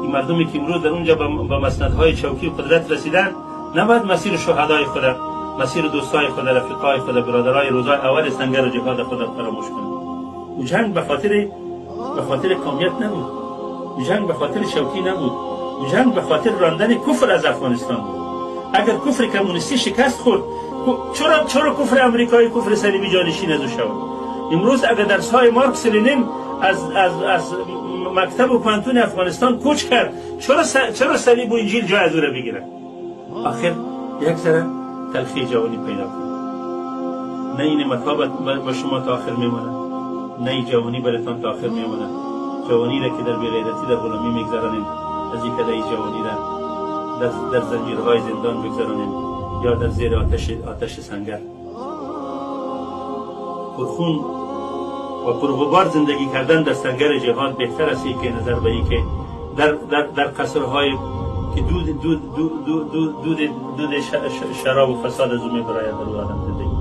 این مردمی که امروز در اونجا با مسندهای چوکی و قدرت رسیدن نباید مسیر شهدای خود، مسیر دوستای خود، رفیقای خود، برادرای روزای اول سنگر جهاد خود فراموش کنند. او جنگ به خاطر قومیت نبود، او جنگ به خاطر چوکی نبود، او جنگ به خاطر راندن کفر از افغانستان بود. اگر کفر کمونیستی شکست خورد، چرا کفر امریکایی، کفر صلیبی جانشین از او شود؟ امروز اگر درس‌های مارکس لنین از مکتب و پانتون افغانستان کوچ کرد، چرا صلیب و انجیل جای از او را بگیرد؟ آخر یک ذره تلخی جوانی پیدا کنید. نه این مطابت با شما تا آخر میماند، نه این جوانی براتان تا آخر میماند. جوانی را که در بی‌غیرتی در غلامی میگذرانید، از این کده جوانی را در زنجیرهای زندان بگذرانید یا در زیر آتش سنگر. پرخون و پرغبار زندگی کردن در سنگر جهاد بهتر است که نظر به این که در قصرهای که دود شراب و فساد از او میبراید در آدم زندگی.